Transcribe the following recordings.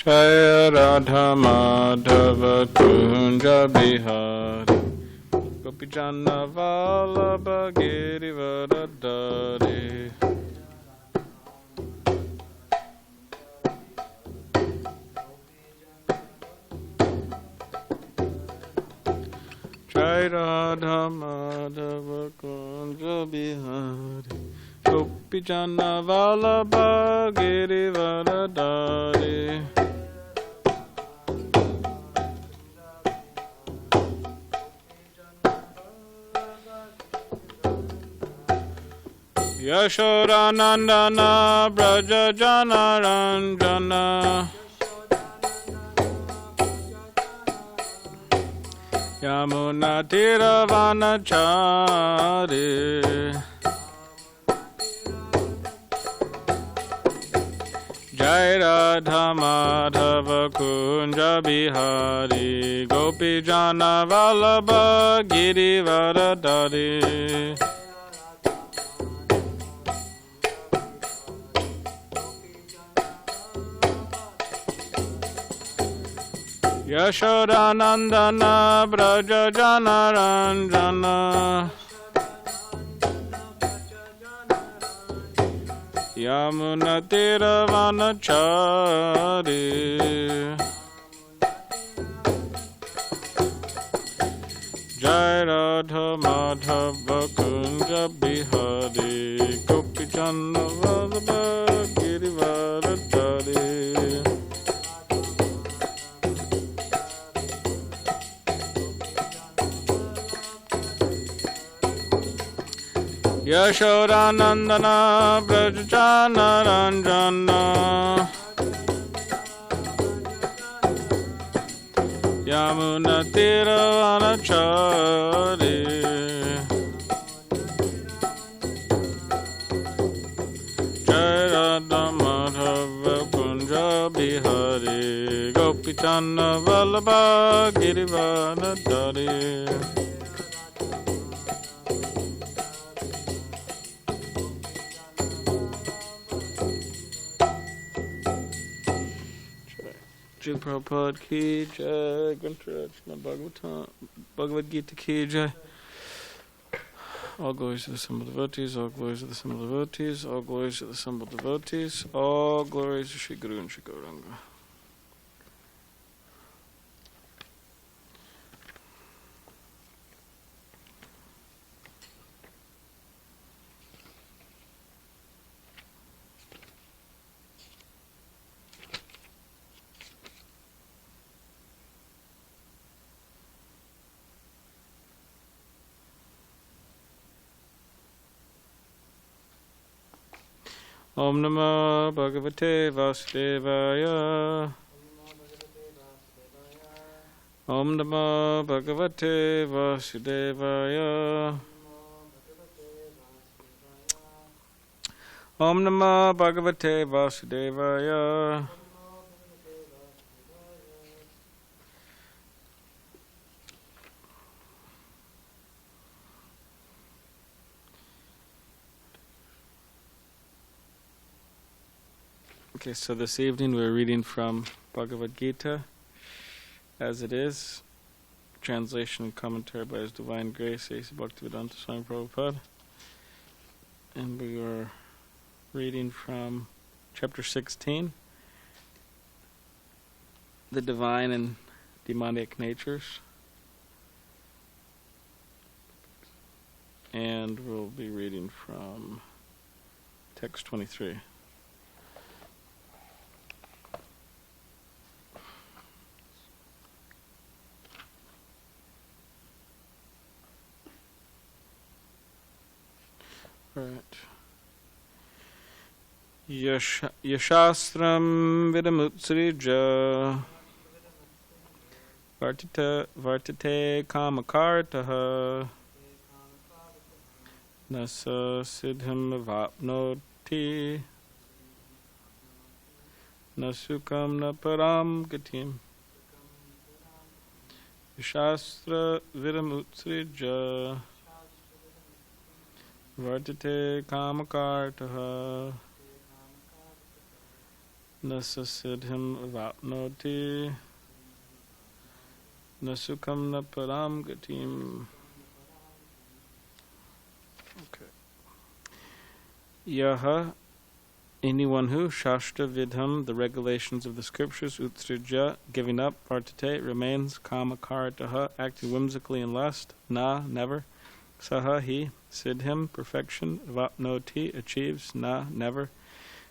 Jaya Radha Madhava Kunja Bihari Gopijana Vallabha Girivardhari Jaya Radha Madhava Kunja Bihari Gopijana Vallabha Girivardhari Yashodanandana Braja Jana Ranjana Yamuna Tiravanachari Jai Radha Madhava Kunja Bihari Gopi Jana Vallabha Girivardhari Yashodanandana Braja Jana Ranjana Yamuna Tiravanachari Jai Radha Madhava Kunja Bihari Gopi Jana Vallabha Girivardhari Yashodanandana Braja Jana Ranjana Yamuna Tiravanachari Jai Radha Madhava Kunja Bihari Gopi Jana Vallabha Girivardhari Jai Prabhupada ki jai, Grantaraj Bhagavad Gita ki jai. All glories to the assembled devotees, all glories to the assembled devotees, all glories to the assembled devotees, all glories to Shri Guru and Shri Gauranga. Om Namah Bhagavate Vasudevaya. Om Namah Bhagavate Vasudevaya. Om Namah Bhagavate Vasudevaya. Okay, so this evening we're reading from Bhagavad Gita as it is, translation and commentary by His Divine Grace, A.C. Bhaktivedanta Swami Prabhupada. And we are reading from chapter 16, the divine and demonic natures. And we'll be reading from text 23. Right. Yashastram vidamutsrija vartate kamakartaha nasa siddham vapnoti nasukam na param gatim. Yashastra vidamutsrija Vartate kamakartaha nasa siddhim avapnoti, nasukam na param gatim. Okay. Yaha, anyone who, shastra vidham, the regulations of the scriptures, utsrija, giving up, vartate, remains, kama karataha, acting whimsically in lust, na, never, saha, he, siddhim, perfection, vapnoti, achieves, na, never,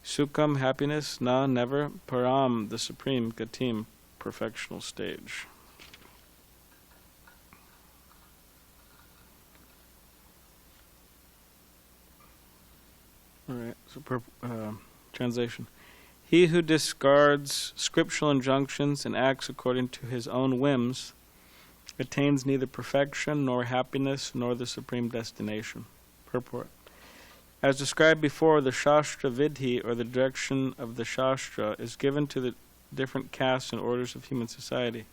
sukham, happiness, na, never, param, the supreme, gatim, perfectional stage. Alright, so translation. He who discards scriptural injunctions and acts according to his own whims attains neither perfection nor happiness nor the supreme destination. Purport. As described before, the Shastra Vidhi, or the direction of the Shastra, is given to the different castes and orders of human society.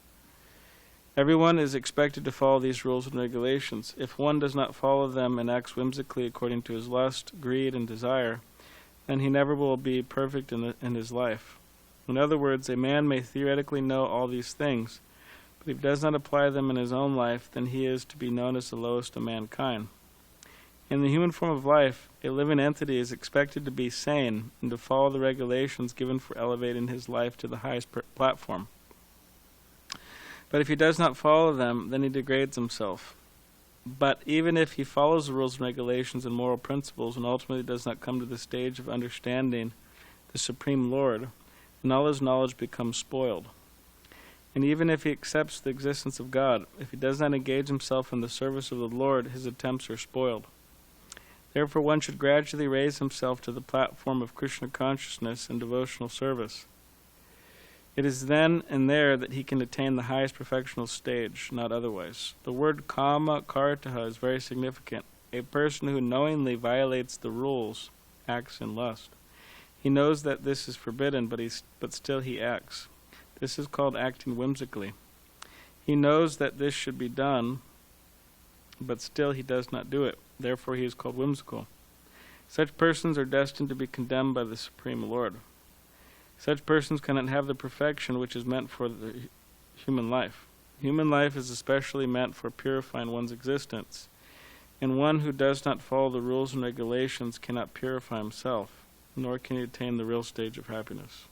Everyone is expected to follow these rules and regulations. If one does not follow them and acts whimsically according to his lust, greed, and desire, then he never will be perfect in his life. In other words, a man may theoretically know all these things, but if he does not apply them in his own life, then he is to be known as the lowest of mankind. In the human form of life, a living entity is expected to be sane and to follow the regulations given for elevating his life to the highest platform. But if he does not follow them, then he degrades himself. But even if he follows the rules and regulations and moral principles and ultimately does not come to the stage of understanding the Supreme Lord, then all his knowledge becomes spoiled. And even if he accepts the existence of God, if he does not engage himself in the service of the Lord, his attempts are spoiled. Therefore one should gradually raise himself to the platform of Krishna consciousness and devotional service. It is then and there that he can attain the highest perfectional stage, not otherwise. The word kama kartaha is very significant. A person who knowingly violates the rules acts in lust. He knows that this is forbidden, but still he acts. This is called acting whimsically. He knows that this should be done, but still he does not do it. Therefore he is called whimsical. Such persons are destined to be condemned by the Supreme Lord. Such persons cannot have the perfection which is meant for the human life. Human life is especially meant for purifying one's existence, and one who does not follow the rules and regulations cannot purify himself, nor can he attain the real stage of happiness.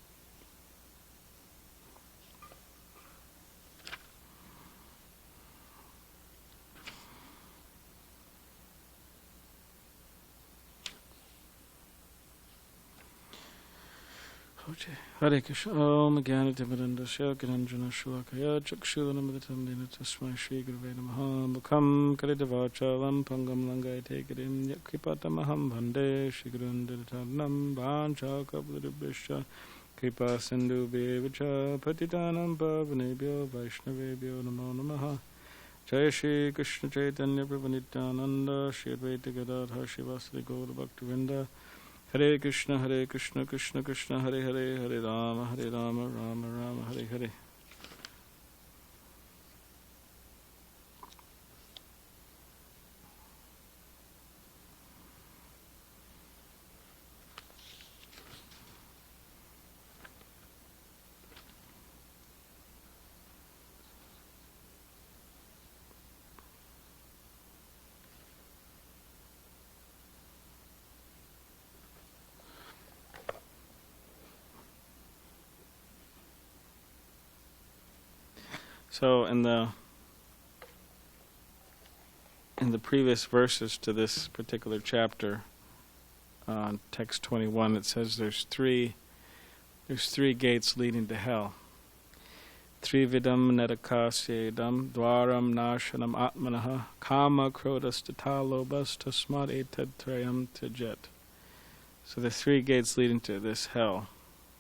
Harekrishna. Om Jnanatimirandasya Gyananjana Shulakaya Chakshulanamritam Dina Tasmai Shri Gurave Namaha Mukham Karitavachalam Pangam Langayate Girim Yakripatamaham Bhande Shri Gurundiratadnam Bancha Kapuribhisha Kripa Sindhu Bevacha Patitanam Pavanebhyo Vaishnavebhyo Namo Namaha Jai Shri Krishna Chaitanya Prabhu Nityananda Shri Advaita Gadadhar Shivasri Gaur Bhaktivinoda Hare Krishna, Krishna Krishna, Hare Hare, Hare Rama, Rama Rama, Hare Hare. So in the previous verses to this particular chapter, text 21, it says there's three gates leading to hell. Trividam nedakasyedam dwaram nashanam atmanaha kama krodas tatalobas tasmad etad trayam tajet. So the three gates leading to this hell: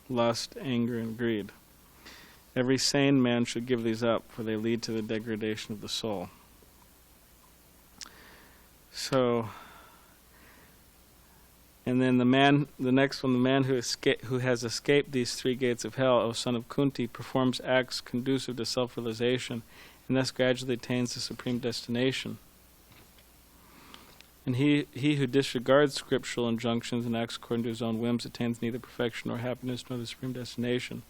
lust, anger, and greed. Every sane man should give these up, for they lead to the degradation of the soul. So, and then the next one, the man who has escaped these three gates of hell, O son of Kunti, performs acts conducive to self-realization, and thus gradually attains the supreme destination. And he who disregards scriptural injunctions and acts according to his own whims attains neither perfection nor happiness nor the supreme destination.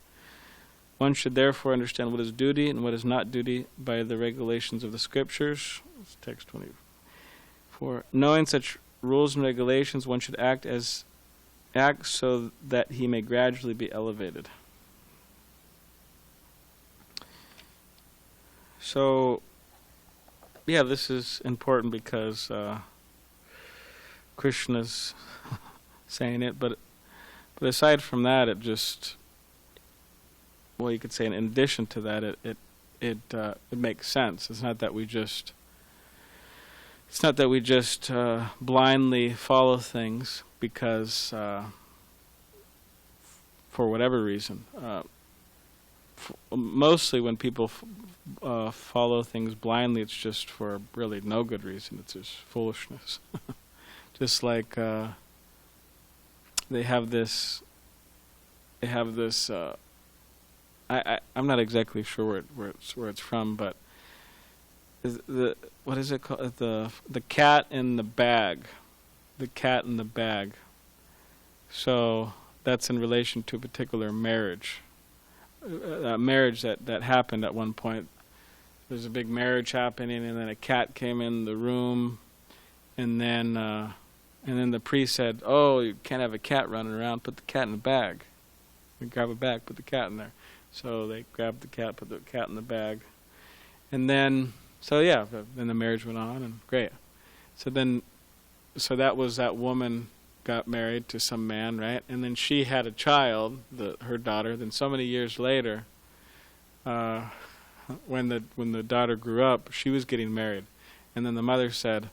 One should therefore understand what is duty and what is not duty by the regulations of the scriptures. It's text 24. Knowing such rules and regulations, one should act so that he may gradually be elevated. So, yeah, this is important because Krishna's saying it, but aside from that, it just, well, you could say in addition to that, it makes sense. It's not that we just blindly follow things because for whatever reason. Mostly when people follow things blindly, it's just for really no good reason. It's just foolishness. Just like they have this. I'm not exactly sure where it's from, but what is it called? The cat in the bag. The cat in the bag. So that's in relation to a particular marriage. Marriage that happened at one point. There's a big marriage happening, and then a cat came in the room, and then the priest said, "Oh, you can't have a cat running around. Put the cat in a bag. You grab a bag, put the cat in there." So they grabbed the cat, put the cat in the bag, and then then the marriage went on, and great. So that woman got married to some man, right? And then she had a child, her daughter. Then so many years later, when the daughter grew up, she was getting married, and then the mother said,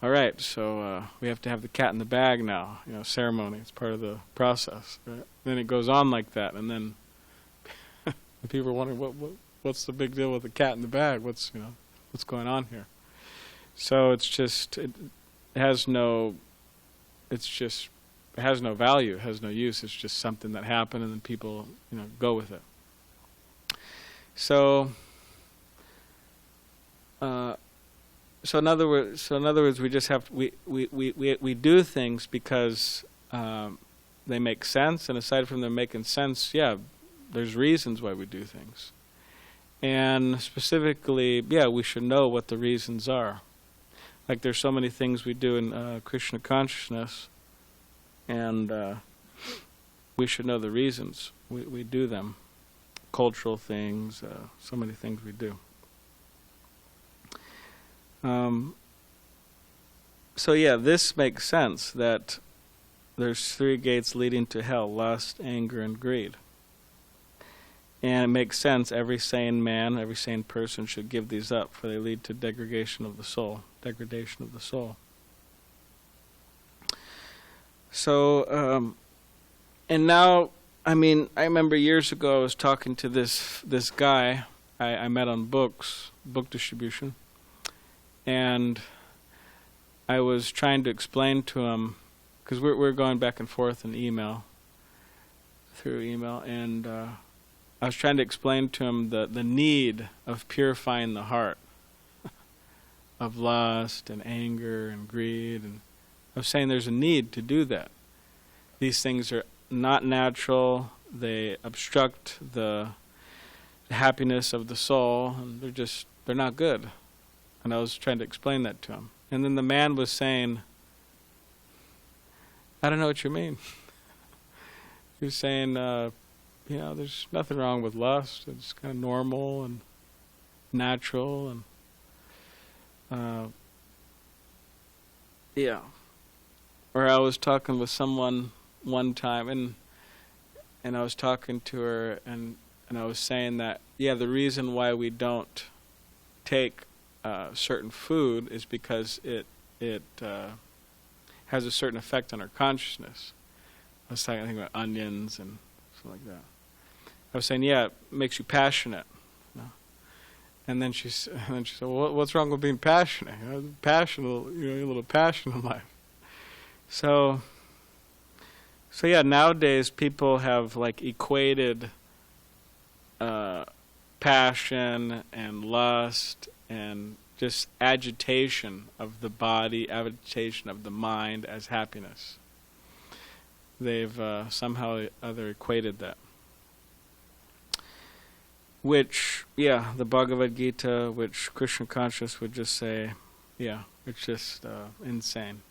"All right, so we have to have the cat in the bag now, ceremony. It's part of the process." Right? Then it goes on like that, and then the people are wondering, what's the big deal with the cat in the bag? What's going on here? So it's just it has no value, it has no use. It's just something that happened, and then people go with it. So in other words, we just have we do things because they make sense, and aside from them making sense, there's reasons why we do things. And specifically, we should know what the reasons are. Like there's so many things we do in Krishna consciousness, and we should know the reasons we do them. Cultural things, so many things we do. This makes sense that there's 3 gates leading to hell: lust, anger, and greed. And it makes sense every sane man, every sane person should give these up, for they lead to degradation of the soul. So, and now, I remember years ago I was talking to this guy I met on book distribution, and I was trying to explain to him, because we're going back and forth through email, and I was trying to explain to him the need of purifying the heart of lust and anger and greed, and I was saying there's a need to do that. These things are not natural. They obstruct the happiness of the soul, and they're not good. And I was trying to explain that to him. And then the man was saying, "I don't know what you mean." He was saying, there's nothing wrong with lust. It's kind of normal and natural, and Or I was talking with someone one time, and I was talking to her, and I was saying that the reason why we don't take certain food is because it has a certain effect on our consciousness. I was talking about onions and something like that. I was saying, it makes you passionate. And then she said, well, what's wrong with being passionate? Passionate, a little passion in life. So nowadays people have equated passion and lust and just agitation of the body, agitation of the mind as happiness. They've somehow or other equated that. Which, the Bhagavad Gita, which Krishna conscious would just say, it's just insane.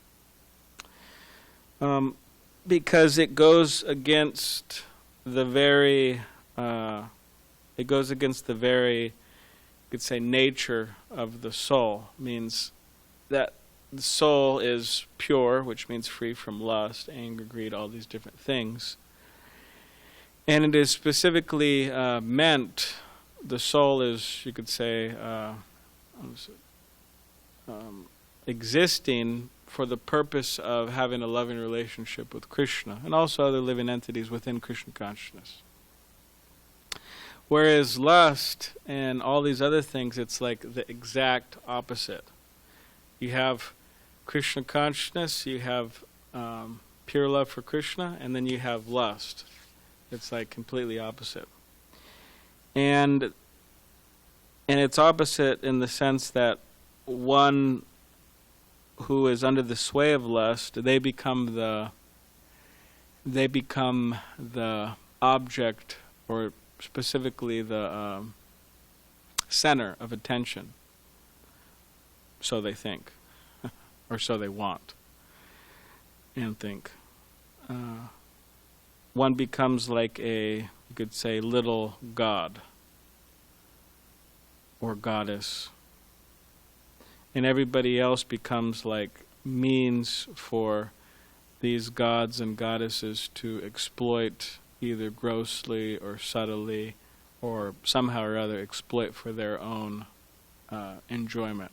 Because it goes against the very, you could say, nature of the soul. Means that the soul is pure, which means free from lust, anger, greed, all these different things. And it is specifically meant, the soul is, you could say, existing for the purpose of having a loving relationship with Krishna and also other living entities within Krishna consciousness. Whereas lust and all these other things, it's like the exact opposite. You have Krishna consciousness, you have pure love for Krishna, and then you have lust. It's like completely opposite. And it's opposite in the sense that one who is under the sway of lust, they become the object, or specifically the center of attention. So they think, or so they want and think. One becomes like a, you could say, little god or goddess. And everybody else becomes like means for these gods and goddesses to exploit, either grossly or subtly, or somehow or other exploit for their own enjoyment.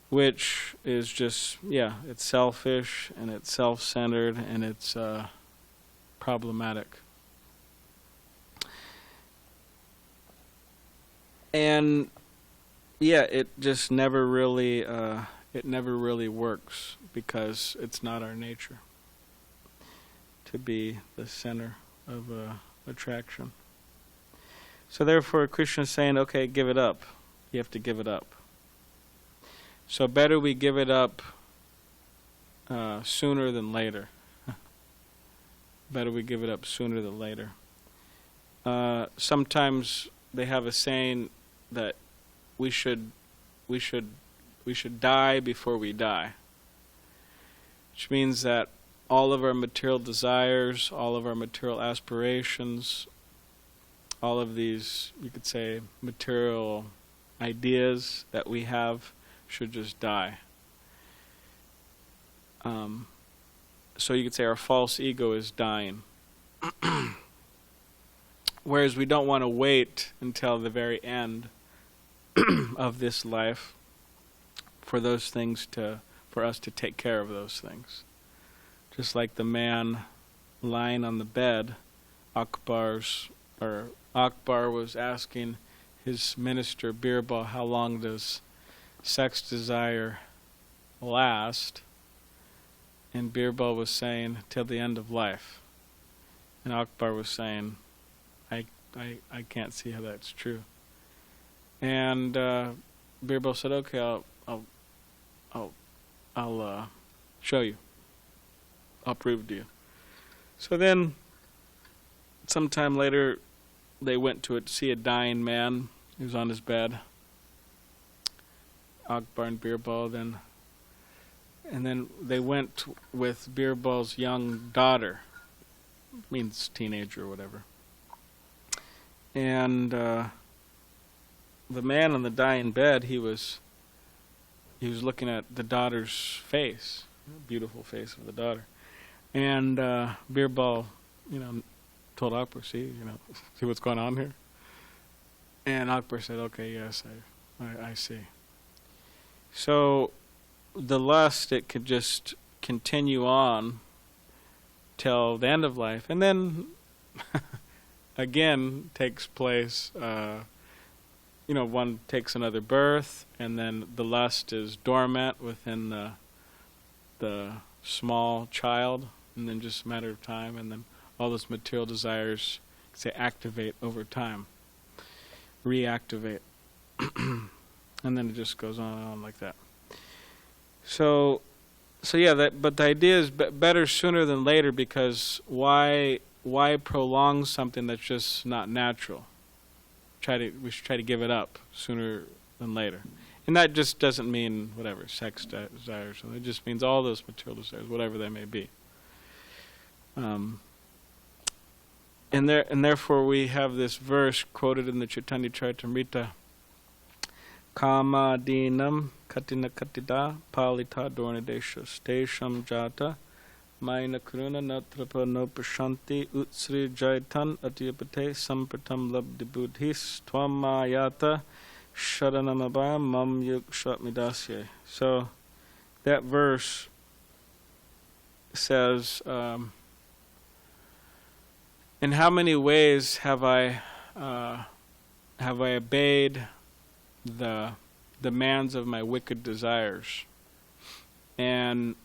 Which is just, it's selfish and it's self-centered and it's problematic. And it just never really works, because it's not our nature to be the center of attraction. So therefore Krishna is saying, okay, give it up. You have to give it up. So better we give it up sooner than later. Better we give it up sooner than later. Sometimes they have a saying that we should die before we die, which means that all of our material desires, all of our material aspirations, all of these, you could say, material ideas that we have should just die. So you could say our false ego is dying. Whereas we don't want to wait until the very end of this life for those things for us to take care of those things. Just like the man lying on the bed, Akbar was asking his minister Birbal, how long does sex desire last? And Birbal was saying, till the end of life. And Akbar was saying, I can't see how that's true. And Birbal said, okay, I'll show you. I'll prove to you. So then, sometime later, they went to see a dying man. He was on his bed. Akbar and Birbal and then they went with Birbal's young daughter, means teenager or whatever. And the man on the dying bed, he was looking at the daughter's face, beautiful face of the daughter. And Birbal, told Akbar, see what's going on here? And Akbar said, okay, yes, I see. So the lust, it could just continue on till the end of life, and then again takes place, one takes another birth, and then the lust is dormant within the small child, and then just a matter of time, and then all those material desires, say, activate over time, reactivate. And then it just goes on and on like that. So yeah, but the idea is better sooner than later, because why prolong something that's just not natural? We should try to give it up sooner than later. And that just doesn't mean whatever, sex desires. It just means all those material desires, whatever they may be. And therefore we have this verse quoted in the Chaitanya Charitamrita: Kama dinam katina katida palita dornadesha stesham jata maina karuna natrapa nopashanti utsri jaitan atyapate sampratam labdi buddhis tvam mayata sharanamabha mam yukshat midasye. So that verse says, in how many ways have I obeyed the demands of my wicked desires? And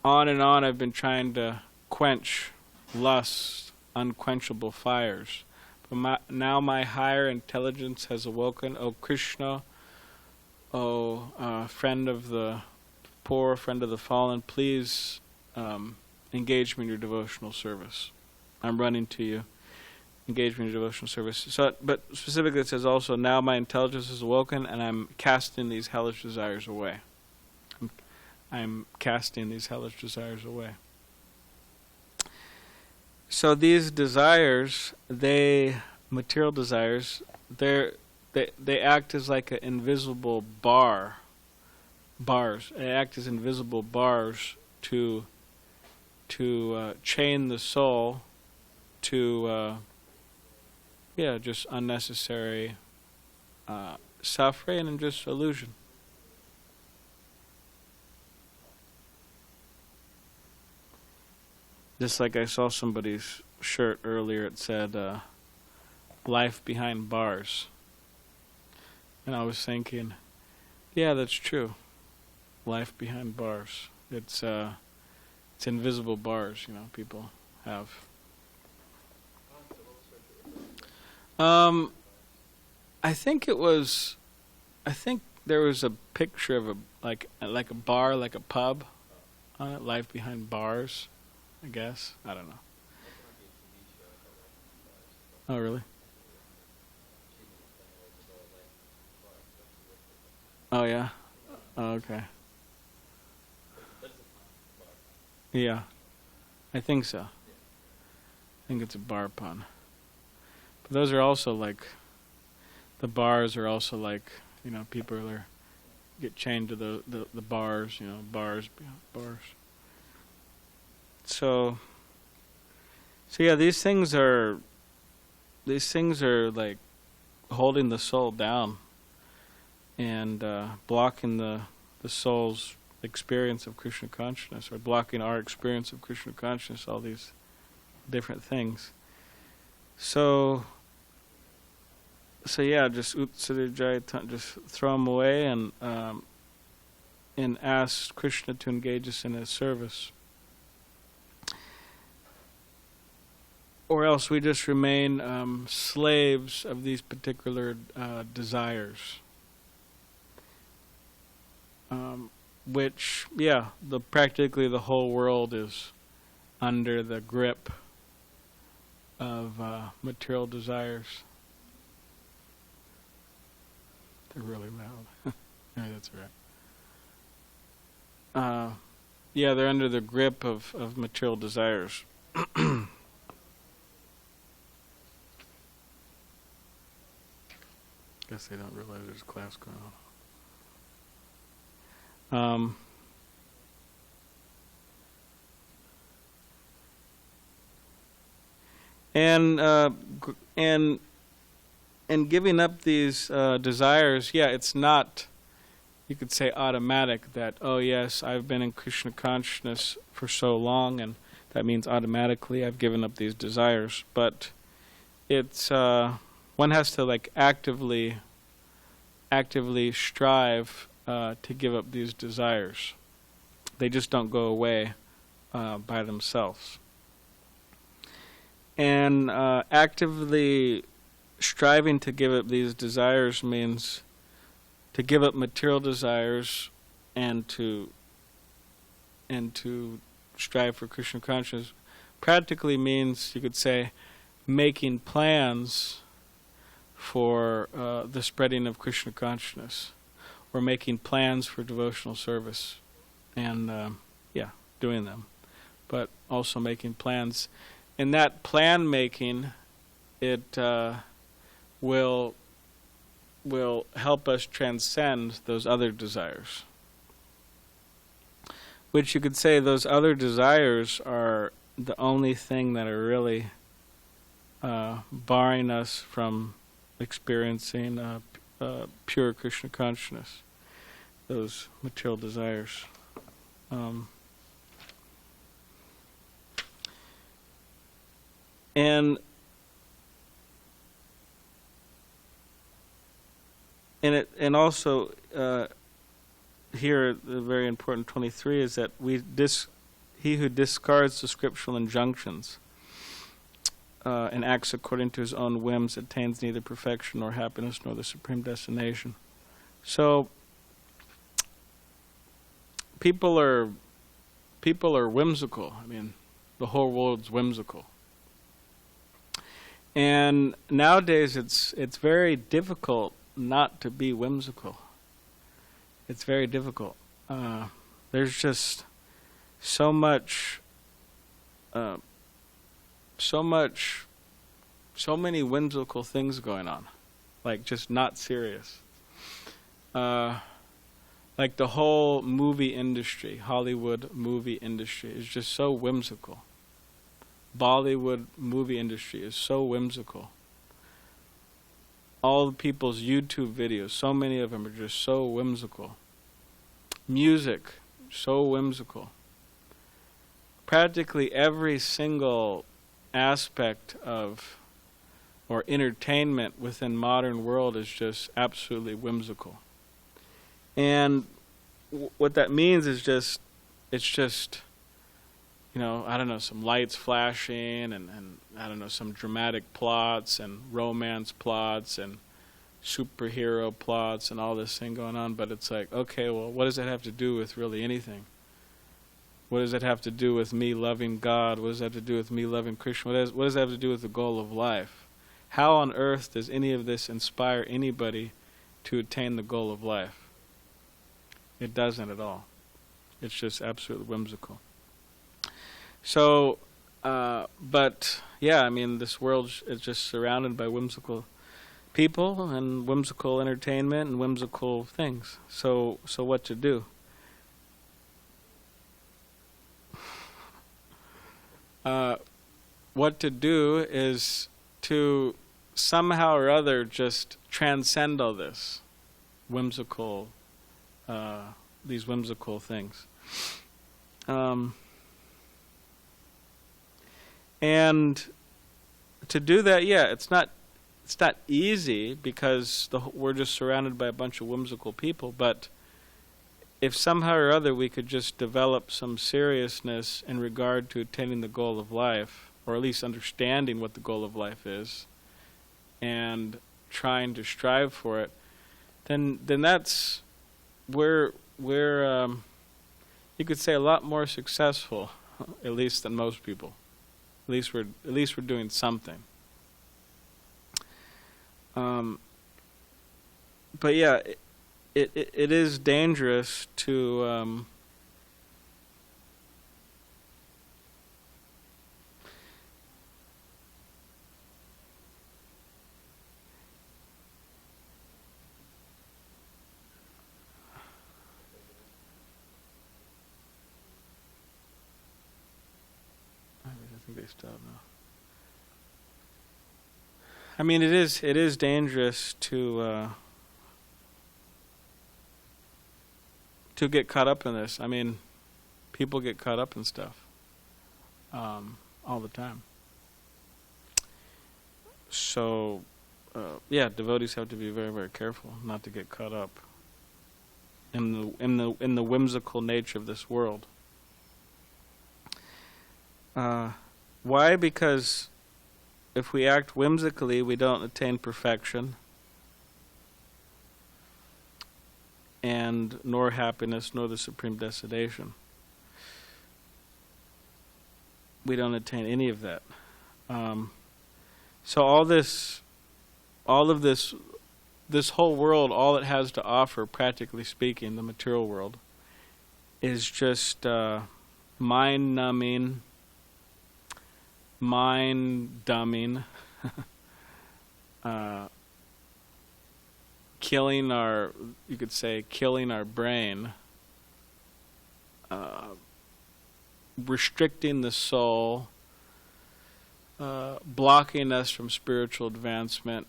on I've been trying to quench lust, unquenchable fires. But now my higher intelligence has awoken. O Krishna, O friend of the poor, friend of the fallen, please engage me in your devotional service. I'm running to you. Engage me in your devotional service. So, but specifically it says also, now my intelligence is awoken and I'm casting these hellish desires away. I'm casting these hellish desires away. So these desires, material desires, they act as like an invisible bars. They act as invisible bars to chain the soul to just unnecessary suffering and just illusion. Just like I saw somebody's shirt earlier, it said, life behind bars. And I was thinking, yeah, that's true. Life behind bars. It's invisible bars, people have. I think there was a picture of like a bar, like a pub on it, life behind bars, I guess. I don't know. Oh, really? Oh, yeah? Oh, okay. Yeah, I think so. I think it's a bar pun. But those are also like, the bars are also like, people get chained to the bars, bars. So yeah, these things are like holding the soul down and blocking the soul's experience of Krishna consciousness, or blocking our experience of Krishna consciousness, all these different things. So yeah, just throw them away and ask Krishna to engage us in his service. Or else we just remain slaves of these particular desires. Which, practically the whole world is under the grip of material desires. They're really loud. Yeah, that's right. They're under the grip of material desires. Guess they don't realize there's a class going on. And giving up these desires, it's not, you could say, automatic that, oh yes, I've been in Krishna consciousness for so long, and that means automatically I've given up these desires. But it's one has to like actively strive to give up these desires. They just don't go away by themselves. And actively striving to give up these desires means give up material desires and to strive for Krishna consciousness practically means, you could say, making plans for the spreading of Krishna consciousness, or making plans for devotional service, and doing them, but also making plans. In that plan making, it will help us transcend those other desires, which you could say those other desires are the only thing that are really barring us from experiencing pure Krishna consciousness, those material desires. And also here the very important 23 is that he who discards the scriptural injunctions and acts according to his own whims attains neither perfection nor happiness nor the supreme destination. So people are whimsical. I mean, the whole world's whimsical. And nowadays it's very difficult not to be whimsical. It's very difficult. There's just so many whimsical things going on, like just not serious. Like the whole movie industry, Hollywood movie industry, is just so whimsical. Bollywood movie industry is so whimsical. All the people's YouTube videos, so many of them are just so whimsical. Music, so whimsical. Practically every single aspect of or entertainment within modern world is just absolutely whimsical. And what that means is it's just, I don't know, some lights flashing and I don't know, some dramatic plots and romance plots and superhero plots and all this thing going on, but it's like, okay, well, what does that have to do with really anything? What does that have to do with me loving God? What does that have to do with me loving Krishna? What does that have to do with the goal of life? How on earth does any of this inspire anybody to attain the goal of life? It doesn't at all. It's just absolutely whimsical. So, but yeah, I mean, this world is just surrounded by whimsical people and whimsical entertainment and whimsical things. So what to do? What to do is to somehow or other just transcend all this whimsical, these whimsical things. And to do that, it's not easy because we're just surrounded by a bunch of whimsical people, but if somehow or other we could just develop some seriousness in regard to attaining the goal of life, or at least understanding what the goal of life is, and trying to strive for it, then that's we're you could say a lot more successful, at least than most people. At least we're doing something. But yeah, it is dangerous to they stop now. I mean, it is dangerous to get caught up in this. I mean, people get caught up in stuff all the time. So, devotees have to be very, very careful not to get caught up in the whimsical nature of this world. Why? Because if we act whimsically, we don't attain perfection. and nor happiness, nor the supreme destination. We don't attain any of that. So all of this whole world, all it has to offer, practically speaking, the material world, is just mind-numbing, mind-dumbing, killing our brain, restricting the soul, blocking us from spiritual advancement,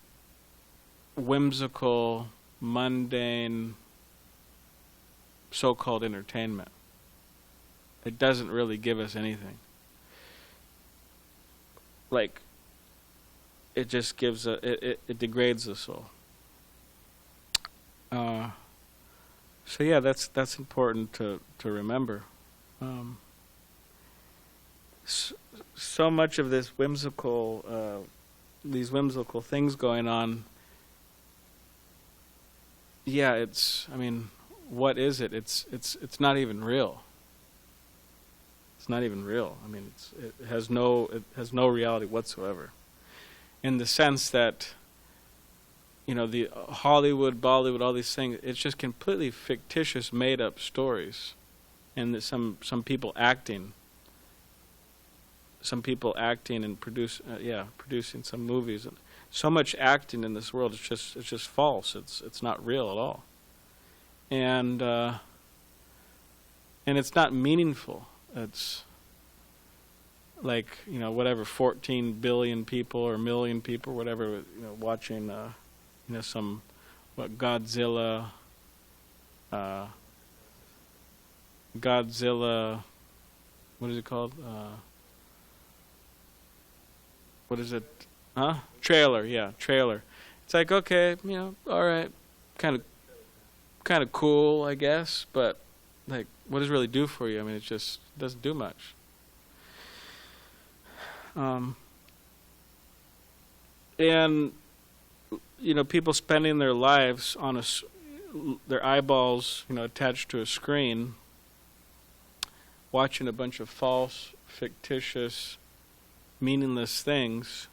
whimsical, mundane, so-called entertainment. It doesn't really give us anything. Like, it just gives it degrades the soul. So yeah, that's important to remember. So much of this whimsical, these whimsical things going on. Yeah, what is it? It's not even real. It's not even real. I mean, it has no reality whatsoever. In the sense that, the Hollywood, Bollywood, all these things, it's just completely fictitious, made-up stories, and that some people acting. Some people acting and producing some movies. And so much acting in this world, it's just false. It's not real at all. And it's not meaningful. It's like, whatever, 14 billion people or million people, whatever, watching, some, Godzilla, what is it called? What is it? Trailer, yeah, trailer. It's like, okay, all right, kind of cool, I guess, but like, what does it really do for you? I mean, it just doesn't do much. And people spending their lives on their eyeballs, attached to a screen, watching a bunch of false, fictitious, meaningless things,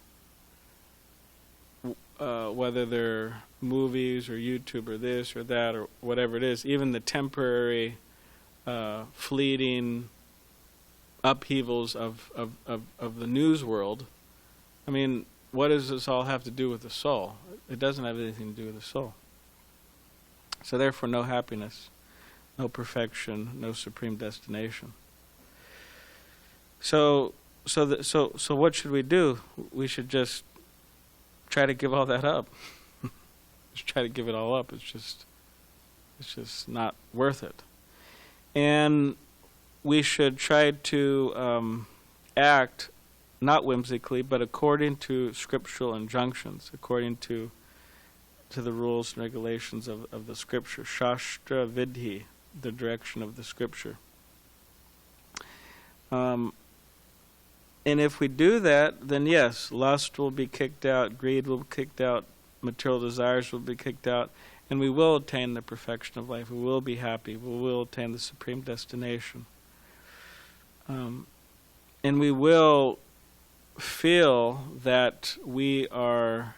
whether they're movies or YouTube or this or that or whatever it is, even the temporary, fleeting upheavals of the news world. I mean, what does this all have to do with the soul? It doesn't have anything to do with the soul. So therefore, no happiness, no perfection, no supreme destination. So what should we do? We should just try to give all that up. Just try to give it all up. It's just not worth it. And we should try to act not whimsically, but according to scriptural injunctions, according to the rules and regulations of the scripture. Shastra Vidhi, the direction of the scripture. And if we do that, then yes, lust will be kicked out, greed will be kicked out, material desires will be kicked out, and we will attain the perfection of life. We will be happy. We will attain the supreme destination. And we will feel that we are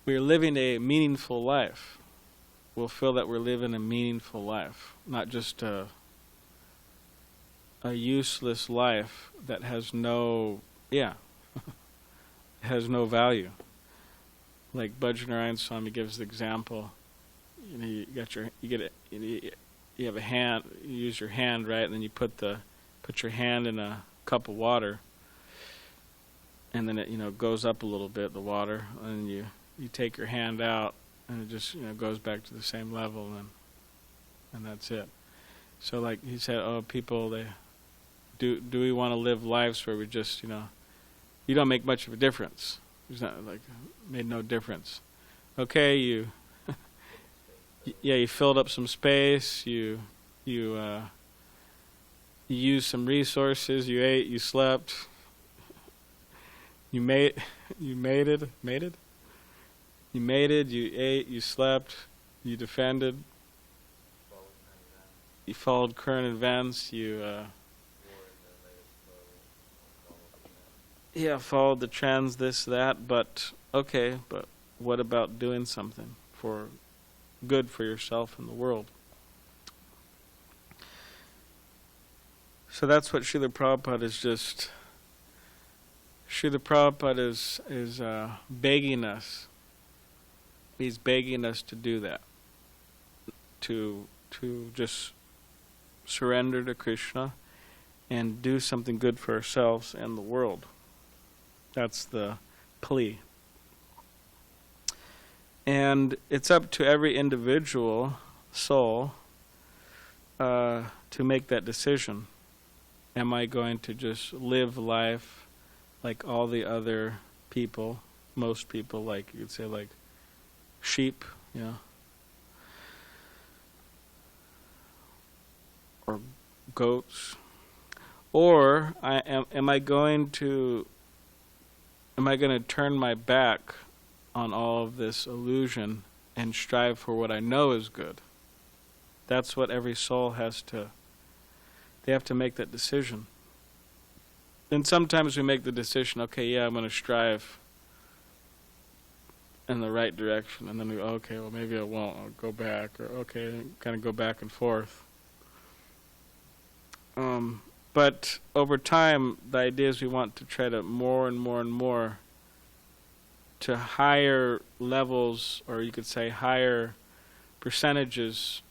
living a meaningful life. We'll feel that we're living a meaningful life, not just a useless life that has no value. Like Bhajnarayan Swami gives the example. You have a hand. You use your hand, right, and then you put your hand in a cup of water, and then it goes up a little bit, the water, and you take your hand out, and it just goes back to the same level, and that's it. So like he said, people, do we want to live lives where we just you don't make much of a difference? It's not like made no difference. Okay, you filled up some space, you used some resources, you ate, you slept, you ate, you slept, You defended. You followed current events. You followed the trends, this, that. But okay, but what about doing something for good for yourself and the world? So that's what Srila Prabhupada is just. Srila Prabhupada is begging us. He's begging us to do that. To just surrender to Krishna and do something good for ourselves and the world. That's the plea. And it's up to every individual soul to make that decision. Am I going to just live life like all the other people, most people, like you'd say like sheep, or goats? Or am I going to turn my back on all of this illusion and strive for what I know is good? That's what every soul they have to make that decision. And sometimes we make the decision, okay, yeah, I'm going to strive in the right direction. And then we go, okay, well, maybe I won't. I'll go back. Or, okay, kind of go back and forth. But over time, the idea is we want to try to more and more and more to higher levels, or you could say higher percentages,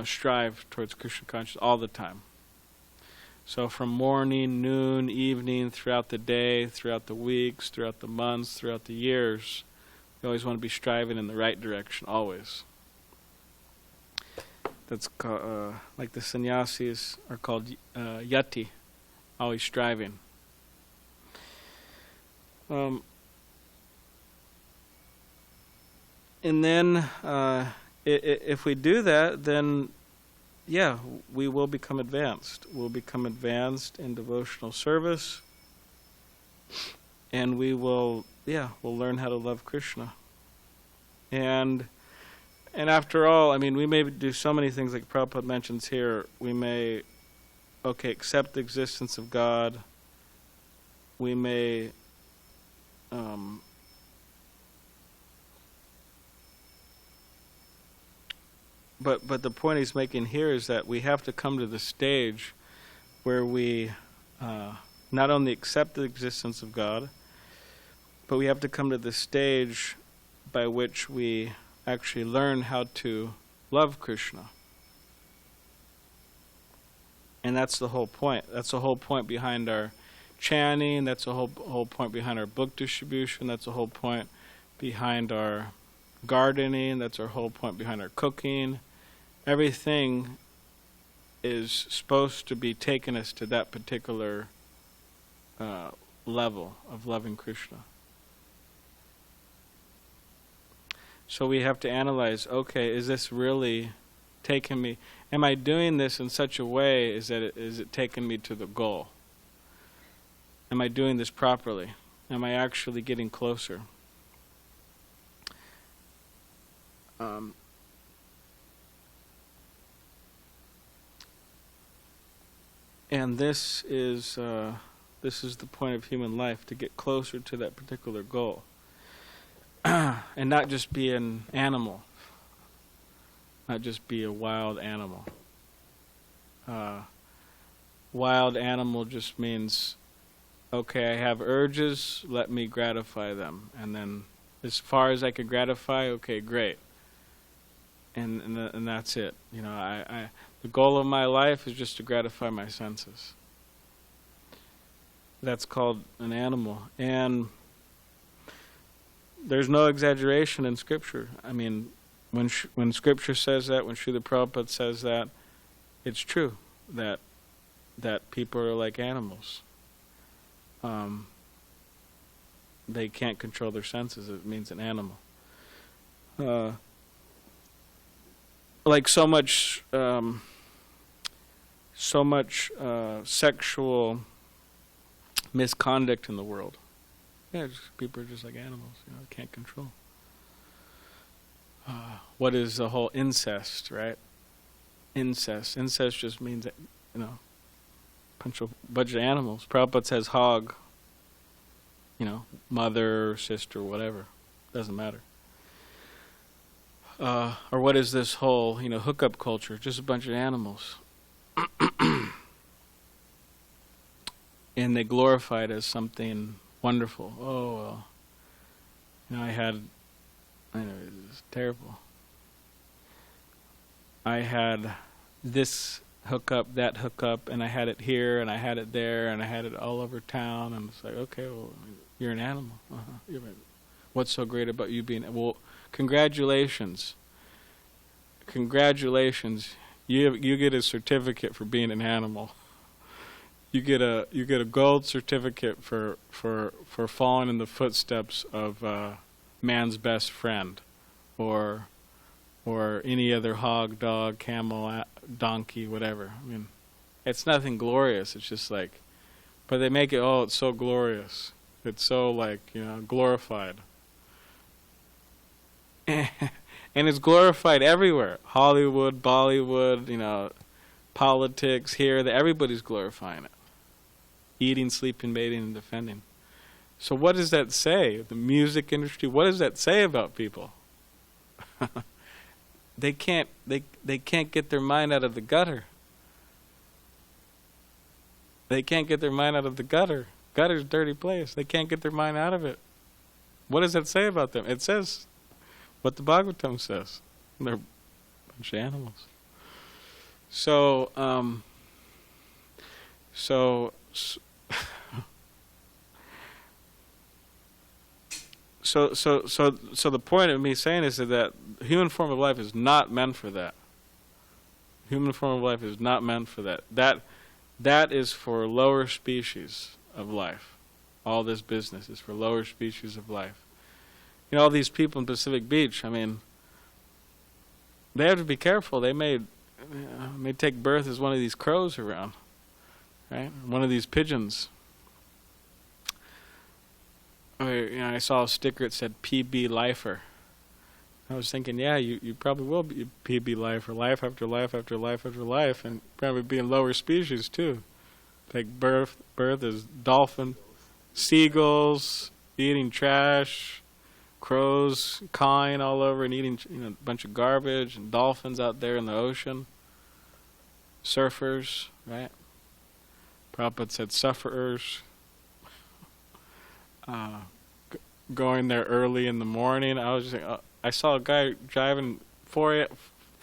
strive towards Krishna consciousness all the time. So from morning, noon, evening, throughout the day, throughout the weeks, throughout the months, throughout the years, we always want to be striving in the right direction, always. That's like the sannyasis are called yati, always striving. And then if we do that, then we will become advanced. We'll become advanced in devotional service, and we'll learn how to love Krishna. And after all, we may do so many things like Prabhupada mentions here. We may, accept the existence of God. We may, But the point he's making here is that we have to come to the stage where we not only accept the existence of God, but we have to come to the stage by which we actually learn how to love Krishna. And that's the whole point. That's the whole point behind our chanting. That's the whole point behind our book distribution. That's the whole point behind our gardening. That's our whole point behind our cooking. Everything is supposed to be taking us to that particular level of loving Krishna. So we have to analyze, is this really taking me, am I doing this in such a way is it taking me to the goal? Am I doing this properly? Am I actually getting closer? And this is the point of human life, to get closer to that particular goal. And not just be an animal. Not just be a wild animal. Wild animal just means, I have urges, let me gratify them. And then as far as I can gratify, great. And that's it. The goal of my life is just to gratify my senses. That's called an animal. And there's no exaggeration in Scripture. When Scripture says that, when Srila Prabhupada says that, it's true that people are like animals. They can't control their senses. It means an animal. Like so much sexual misconduct in the world. People are just like animals, can't control. what is the whole incest, right? Incest. Incest just means that, bunch of animals. Prabhupada says hog, mother, sister, whatever. Doesn't matter. Or what is this whole, hookup culture? Just a bunch of animals. And they glorify it as something wonderful. Oh, well, it's terrible. I had this hookup, that hookup, and I had it here, and I had it there, and I had it all over town, and it's like, okay, well, you're an animal. What's so great about you being... Well, congratulations. Congratulations. You get a certificate for being an animal. You get a gold certificate for following in the footsteps of man's best friend, or any other hog, dog, camel, donkey, whatever. I mean, it's nothing glorious. It's just like, but they make it, oh, it's so glorious. It's so glorified. And it's glorified everywhere. Hollywood, Bollywood, politics, here, everybody's glorifying it. Eating, sleeping, mating, and defending. So what does that say? The music industry, what does that say about people? They can't get their mind out of the gutter. They can't get their mind out of the gutter. Gutter's a dirty place. They can't get their mind out of it. What does that say about them? It says what the Bhagavatam says. They're a bunch of animals. So the point of me saying is that the human form of life is not meant for that. Human form of life is not meant for that. That is for lower species of life. All this business is for lower species of life. All these people in Pacific Beach, I mean, they have to be careful. They may take birth as one of these crows around, right? One of these pigeons. I saw a sticker that said PB Lifer. I was thinking, yeah, you probably will be PB Lifer, life after life after life after life, and probably be in lower species too. Take birth as dolphin, seagulls, eating trash, crows cawing all over and eating a bunch of garbage, and dolphins out there in the ocean, surfers, right? Prabhupada said sufferers. Going there early in the morning. I saw a guy driving 5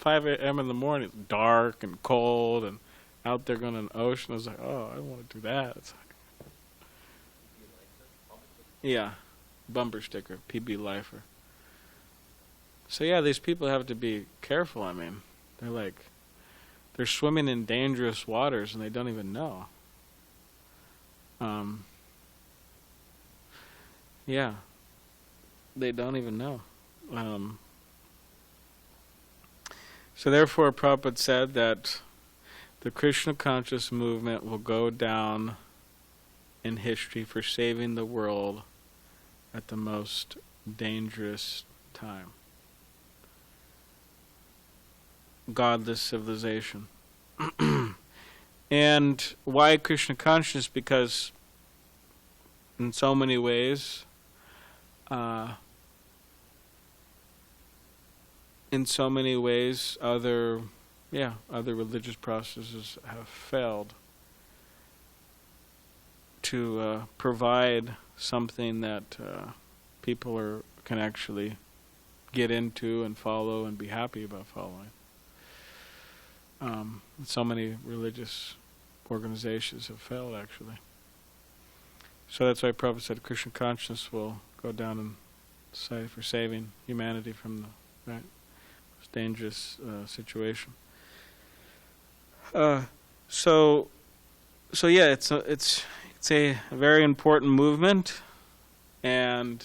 a.m. in the morning. It's dark and cold and out there going in the ocean. I was like, oh, I don't want to do that. It's like, yeah, bumper sticker, PB Lifer. So yeah, these people have to be careful. I mean, they're swimming in dangerous waters and they don't even know. Yeah, they don't even know. So therefore, Prabhupada said that the Krishna conscious movement will go down in history for saving the world at the most dangerous time. Godless civilization. And why Krishna consciousness? Because in so many ways, other religious processes have failed to provide something that people can actually get into and follow and be happy about following. So many religious organizations have failed, actually. So that's why Prabhupada said Krishna consciousness will go down and say for saving humanity from the most dangerous situation. So yeah, it's a very important movement, and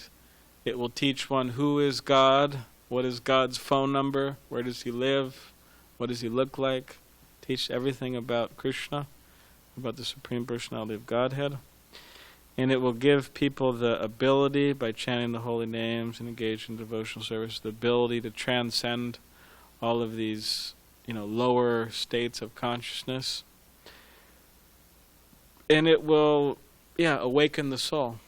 it will teach one who is God, what is God's phone number, where does he live, what does he look like, teach everything about Krishna, about the Supreme Personality of Godhead. And it will give people the ability, by chanting the holy names and engaging in devotional service, the ability to transcend all of these, lower states of consciousness. And it will, awaken the soul.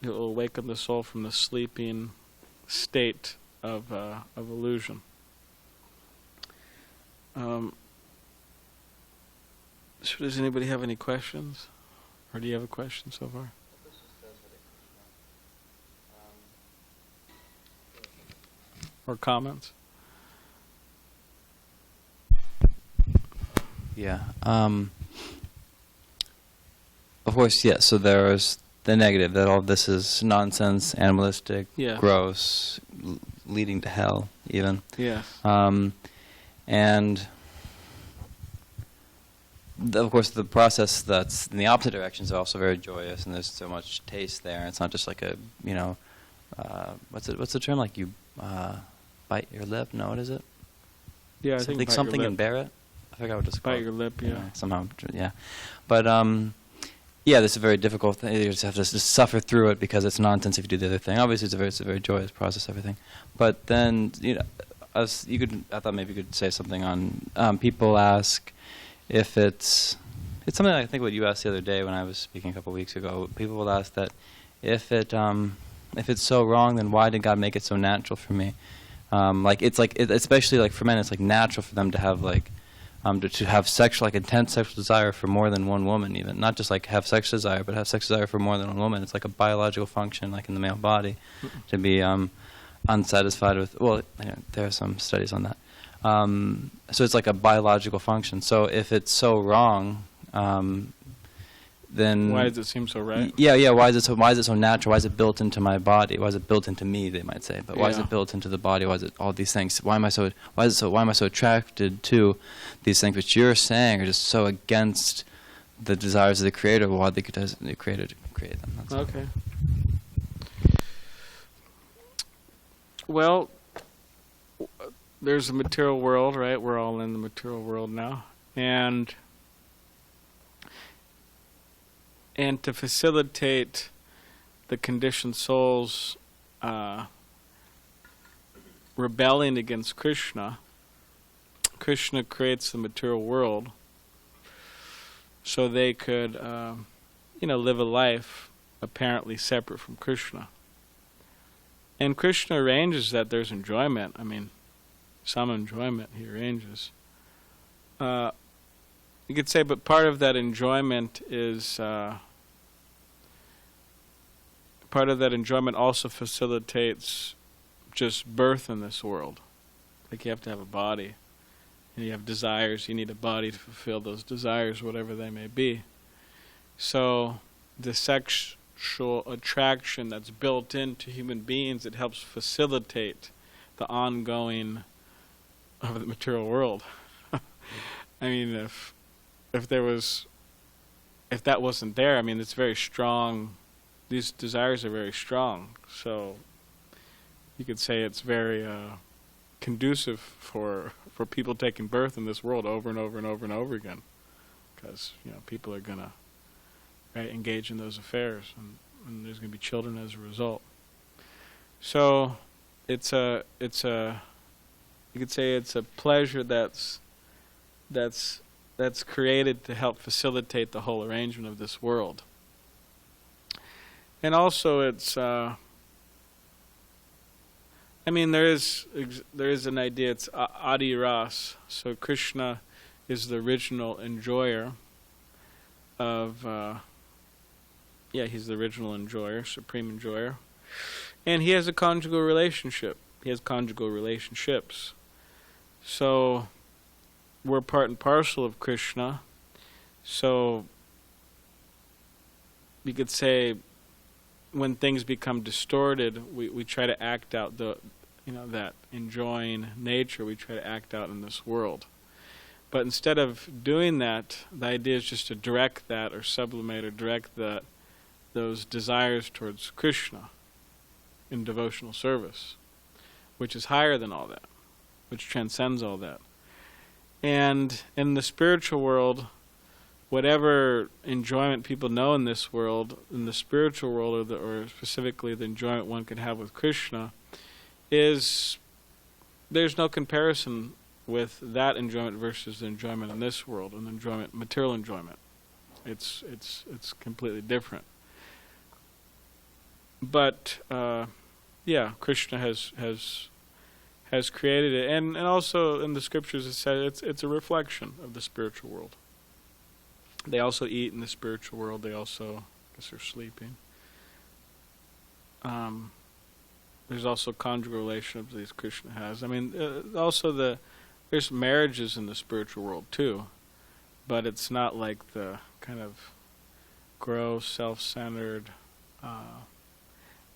It will awaken the soul from the sleeping state of illusion. So does anybody have any questions? Or do you have a question so far? Or comments? Yeah. Of course, yes. So there's the negative, that all this is nonsense, animalistic, gross, leading to hell, even. Yes. And of course, the process that's in the opposite direction is also very joyous, and there's so much taste there. It's not just like a, what's the term? Like you bite your lip? No, what is it? Yeah, something and bear it. I forgot what it's called. Bite your lip, yeah. Somehow, yeah. But this is a very difficult thing. You just have to just suffer through it because it's nonsense if you do the other thing. Obviously, it's a very joyous process, everything. But then, I thought maybe you could say something on. People ask if it's something I think what you asked the other day when I was speaking a couple of weeks ago. People will ask that if it's so wrong, then why did God make it so natural for me? Especially like for men, it's like natural for them to have to have intense sexual desire for more than one woman, even not just like have sex desire, but have sex desire for more than one woman. It's like a biological function, like in the male body, to be unsatisfied with. Well, there are some studies on that. So it's like a biological function. So if it's so wrong, then why does it seem so right? Yeah. Why is it so natural? Why is it built into my body? Why is it built into me? They might say, but why is it built into the body? Why is it all these things? Why am I so attracted to these things which you're saying are just so against the desires of the Creator? Why the Creator created them? That's okay. Well, there's a material world, right? We're all in the material world now, and to facilitate the conditioned souls rebelling against Krishna, Krishna creates the material world so they could, live a life apparently separate from Krishna. And Krishna arranges that there's enjoyment. I mean, some enjoyment he arranges. You could say, but part of that enjoyment is also facilitates just birth in this world. Like you have to have a body, and you have desires. You need a body to fulfill those desires, whatever they may be. So the sexual attraction that's built into human beings, it helps facilitate the ongoing of the material world. I mean, if that wasn't there, I mean, it's very strong. These desires are very strong. So you could say it's very conducive for people taking birth in this world over and over and over and over again, because people are gonna engage in those affairs, and there's gonna be children as a result. So it's a you could say it's a pleasure that's created to help facilitate the whole arrangement of this world. And also it's there is an idea, it's Adi Ras. So Krishna is the original enjoyer of he's the original enjoyer, supreme enjoyer. And he has a conjugal relationship. He has conjugal relationships. So we're part and parcel of Krishna. So you could say when things become distorted, we try to act out that enjoying nature, we try to act out in this world. But instead of doing that, the idea is just to direct that or sublimate or direct those desires towards Krishna in devotional service, which is higher than all that, which transcends all that. And in the spiritual world, whatever enjoyment people know in this world, in the spiritual world, or specifically the enjoyment one can have with Krishna, there's no comparison with that enjoyment versus the enjoyment in this world, and enjoyment, material enjoyment. It's completely different. But Krishna has created it, and also in the scriptures it says it's a reflection of the spiritual world. They also eat in the spiritual world. They also, I guess they're sleeping. There's also conjugal relationships that Krishna has. I mean, there's marriages in the spiritual world too, but it's not like the kind of gross, self-centered,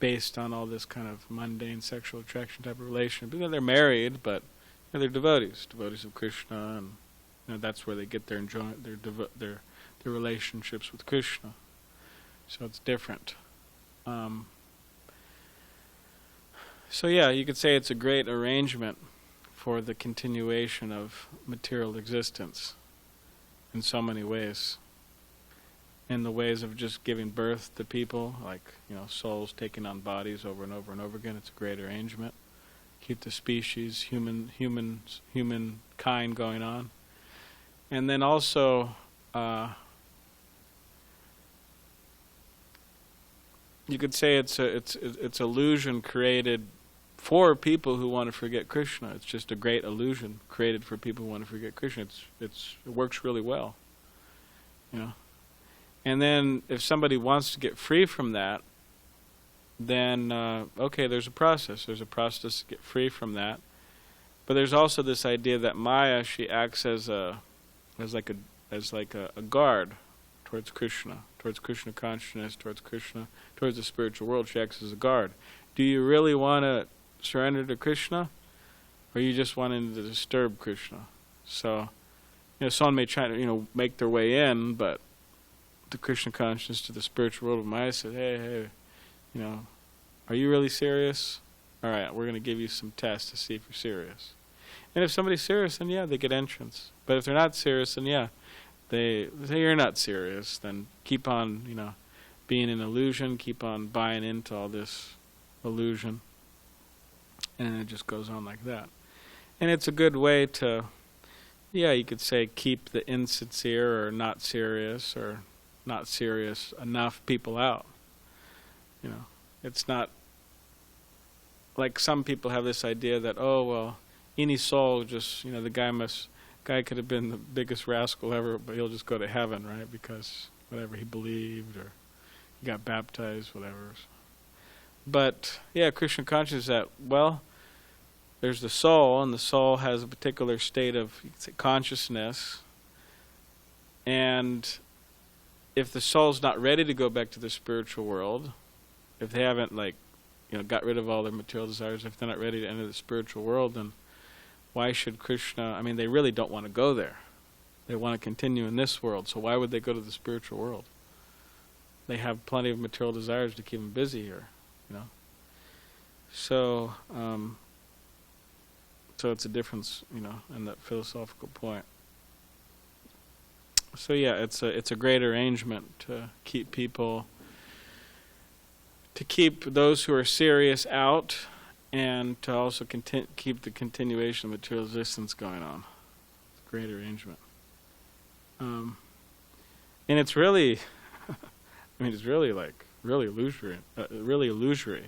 based on all this kind of mundane sexual attraction type of relationship. Because they're married, but they're devotees of Krishna, and that's where they get their enjoyment, their relationships with Krishna. So it's different. You could say it's a great arrangement for the continuation of material existence in so many ways. In the ways of just giving birth to people, like, souls taking on bodies over and over and over again. It's a great arrangement. Keep the species, humankind going on. And then also, you could say it's illusion created for people who want to forget Krishna. It's just a great illusion created for people who want to forget Krishna. It works really well, And then if somebody wants to get free from that, then there's a process. There's a process to get free from that. But there's also this idea that Maya, she acts as like a guard towards Krishna consciousness, towards Krishna, towards the spiritual world. She acts as a guard. Do you really want to surrender to Krishna, or are you just wanting to disturb Krishna? So, someone may try to make their way in, but the Krishna consciousness, to the spiritual world of Maya, said, hey, are you really serious? All right, we're going to give you some tests to see if you're serious. And if somebody's serious, then they get entrance. But if they're not serious, then they say you're not serious. Then keep on, being an illusion, keep on buying into all this illusion. And it just goes on like that. And it's a good way to, you could say, keep the insincere or not serious enough people out. It's not like some people have this idea that, any soul just, the guy could have been the biggest rascal ever, but he'll just go to heaven, right? Because whatever he believed, or he got baptized, whatever. But Krishna consciousness that, there's the soul, and the soul has a particular state of, you could say, consciousness. And if the soul's not ready to go back to the spiritual world, if they haven't got rid of all their material desires, if they're not ready to enter the spiritual world, then why should Krishna, they really don't want to go there. They want to continue in this world, so why would they go to the spiritual world? They have plenty of material desires to keep them busy here, So, so it's a difference, in that philosophical point. So it's a great arrangement to keep people, to keep those who are serious out, and to also keep the continuation of material existence going on. It's a great arrangement. And it's really, it's really really illusory. Really illusory.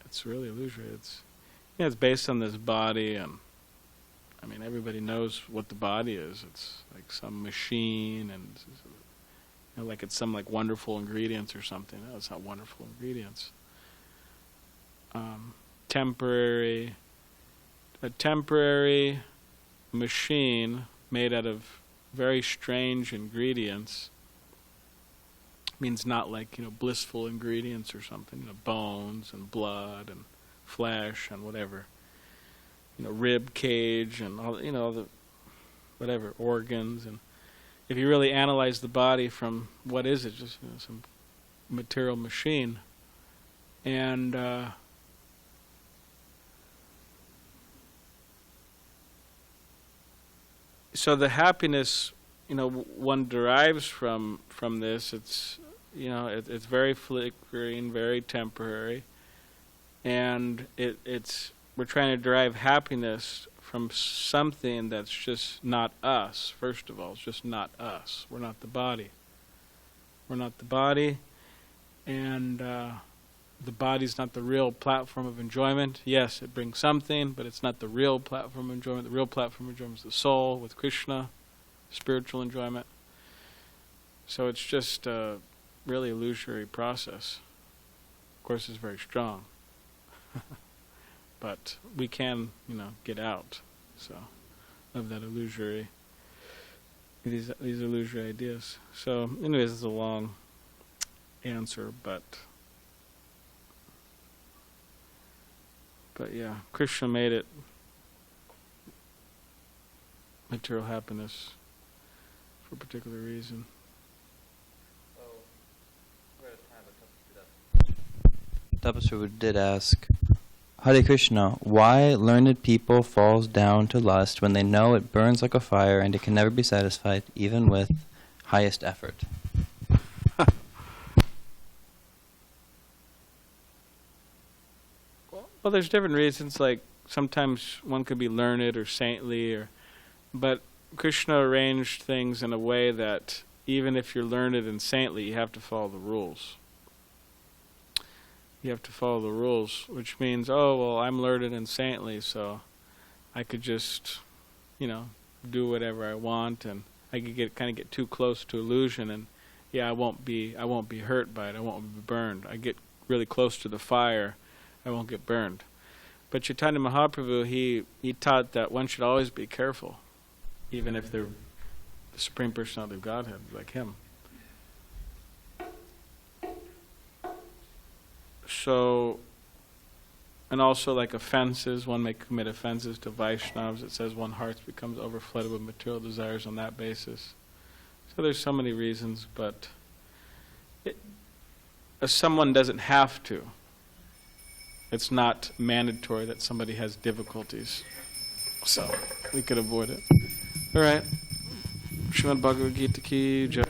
It's really illusory. It's based on this body, and everybody knows what the body is. It's like some machine, and like it's some wonderful ingredients or something. No, it's not wonderful ingredients. A temporary machine made out of very strange ingredients means not blissful ingredients or something, bones and blood and flesh and whatever, rib cage and all, the whatever organs. And if you really analyze the body from what is it, just some material machine, and so the happiness, one derives from this. It's, it's very flickering, very temporary, and we're trying to derive happiness from something that's just not us. First of all, it's just not us. We're not the body. We're not the body, and the body's not the real platform of enjoyment. Yes, it brings something, but it's not the real platform of enjoyment. The real platform of enjoyment is the soul with Krishna, spiritual enjoyment. So it's just a really illusory process. Of course, it's very strong. But we can, get out, so, of that illusory, these illusory ideas. So, anyways, it's a long answer, but yeah, Krishna made it material happiness for a particular reason. Tapasri did ask, Hare Krishna, why learned people falls down to lust when they know it burns like a fire and it can never be satisfied, even with highest effort? Well, there's different reasons. Like sometimes one could be learned or saintly, but Krishna arranged things in a way that even if you're learned and saintly, you have to follow the rules. You have to follow the rules, which means, oh, well, I'm learned and saintly, so I could just, do whatever I want, and I could kind of get too close to illusion, and yeah, I won't be hurt by it. I won't be burned. I get really close to the fire, I won't get burned. But Chaitanya Mahaprabhu, he taught that one should always be careful, even if they're the Supreme Personality of Godhead, like him. So, and also like offenses, one may commit offenses to Vaishnavas. It says one heart becomes overflooded with material desires on that basis. So there's so many reasons, but someone doesn't have to. It's not mandatory that somebody has difficulties. So we could avoid it. All right. Srimad Bhagavad Gita ki jai.